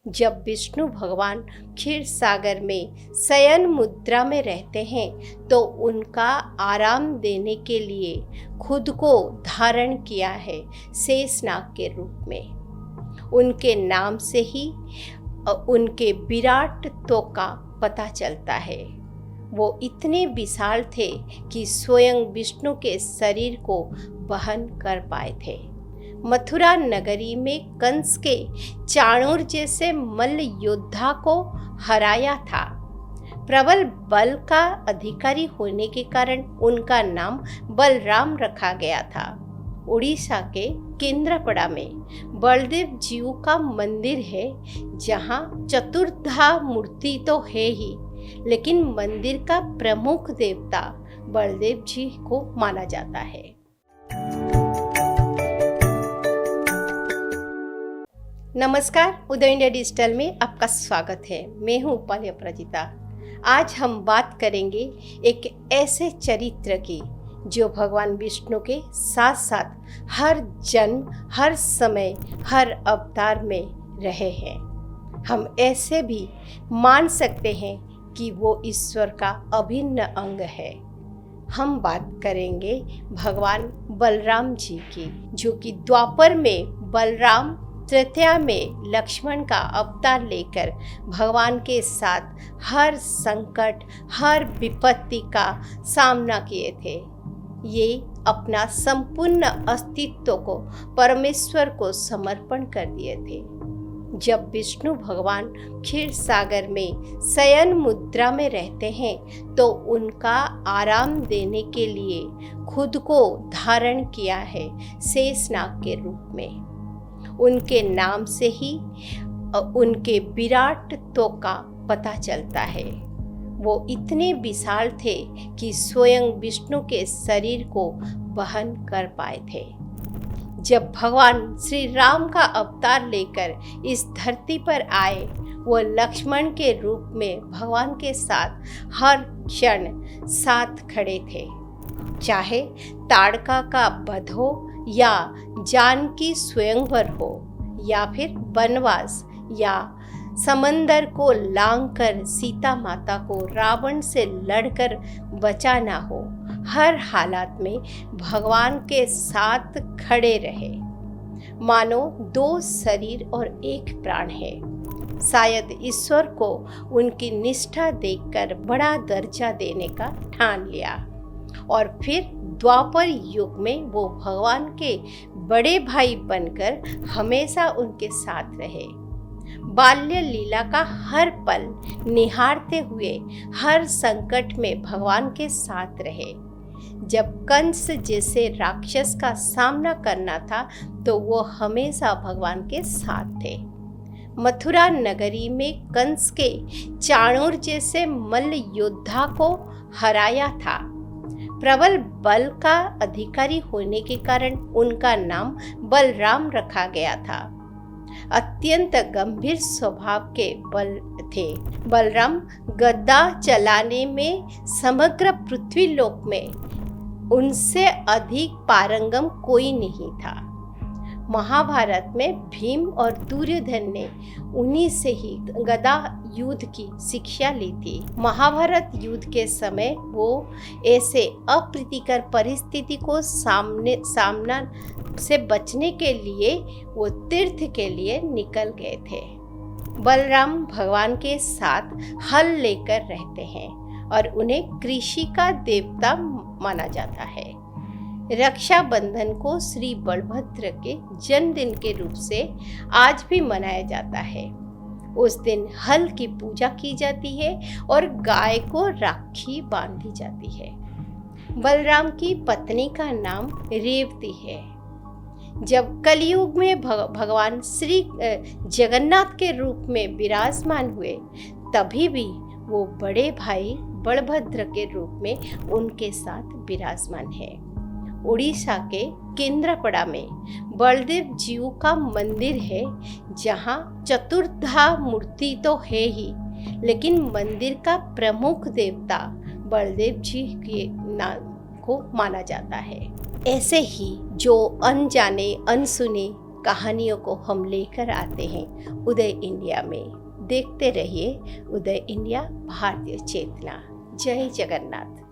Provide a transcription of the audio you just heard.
जब विष्णु भगवान क्षीर सागर में शयन मुद्रा में रहते हैं तो उनका आराम देने के लिए खुद को धारण किया है शेषनाग के रूप में। उनके नाम से ही उनके विराटत्व का पता चलता है। वो इतने विशाल थे कि स्वयं विष्णु के शरीर को वहन कर पाए थे। मथुरा नगरी में कंस के चाणूर जैसे मल्ल योद्धा को हराया था। प्रबल बल का अधिकारी होने के कारण उनका नाम बलराम रखा गया था। उड़ीसा के केंद्रापड़ा में बलदेव जीव का मंदिर है, जहाँ चतुर्धा मूर्ति तो है ही, लेकिन मंदिर का प्रमुख देवता बलदेव जी को माना जाता है। नमस्कार, उदय इंडिया डिजिटल में आपका स्वागत है। मैं हूँ उपाली अपराजिता। आज हम बात करेंगे एक ऐसे चरित्र की जो भगवान विष्णु के साथ साथ हर जन्म, हर समय, हर अवतार में रहे हैं। हम ऐसे भी मान सकते हैं कि वो ईश्वर का अभिन्न अंग है। हम बात करेंगे भगवान बलराम जी की, जो कि द्वापर में बलराम, तृतीया में लक्ष्मण का अवतार लेकर भगवान के साथ हर संकट, हर विपत्ति का सामना किए थे। ये अपना संपूर्ण अस्तित्व को परमेश्वर को समर्पण कर दिए थे। जब विष्णु भगवान क्षीर सागर में शयन मुद्रा में रहते हैं तो उनका आराम देने के लिए खुद को धारण किया है शेषनाग के रूप में। उनके नाम से ही उनके विराटत्व का पता चलता है। वो इतने विशाल थे कि स्वयं विष्णु के शरीर को वहन कर पाए थे। जब भगवान श्री राम का अवतार लेकर इस धरती पर आए, वो लक्ष्मण के रूप में भगवान के साथ हर क्षण साथ खड़े थे। चाहे ताड़का का वध हो या जानकी स्वयंवर हो या फिर वनवास या समंदर को लांघकर सीता माता को रावण से लड़कर बचाना हो, हर हालात में भगवान के साथ खड़े रहे। मानो दो शरीर और एक प्राण है। शायद ईश्वर को उनकी निष्ठा देखकर बड़ा दर्जा देने का ठान लिया और फिर द्वापर युग में वो भगवान के बड़े भाई बनकर हमेशा उनके साथ रहे। बाल्य लीला का हर पल निहारते हुए हर संकट में भगवान के साथ रहे। जब कंस जैसे राक्षस का सामना करना था तो वो हमेशा भगवान के साथ थे। मथुरा नगरी में कंस के चाणूर जैसे मल्ल योद्धा को हराया था। प्रबल बल का अधिकारी होने के कारण उनका नाम बलराम रखा गया था। अत्यंत गंभीर स्वभाव के बल थे। बलराम गदा चलाने में समग्र पृथ्वी लोक में उनसे अधिक पारंगम कोई नहीं था। महाभारत में भीम और दुर्योधन ने उन्हीं से ही गदा युद्ध की शिक्षा ली थी। महाभारत युद्ध के समय वो ऐसे अप्रीतिकर परिस्थिति को सामना से बचने के लिए वो तीर्थ के लिए निकल गए थे। बलराम भगवान के साथ हल लेकर रहते हैं और उन्हें कृषि का देवता माना जाता है। रक्षाबंधन को श्री बलभद्र के जन्मदिन के रूप से आज भी मनाया जाता है। उस दिन हल की पूजा की जाती है और गाय को राखी बांधी जाती है। बलराम की पत्नी का नाम रेवती है। जब कलयुग में भगवान श्री जगन्नाथ के रूप में विराजमान हुए, तभी भी वो बड़े भाई बलभद्र के रूप में उनके साथ विराजमान है। उड़ीसा के केंद्रापड़ा में बलदेव जीव का मंदिर है, जहाँ चतुर्धा मूर्ति तो है ही, लेकिन मंदिर का प्रमुख देवता बलदेव जी के नाम को माना जाता है। ऐसे ही जो अनजाने, अनसुने, कहानियों को हम लेकर आते हैं उदय इंडिया में। देखते रहिए उदय इंडिया, भारतीय चेतना। जय जगन्नाथ।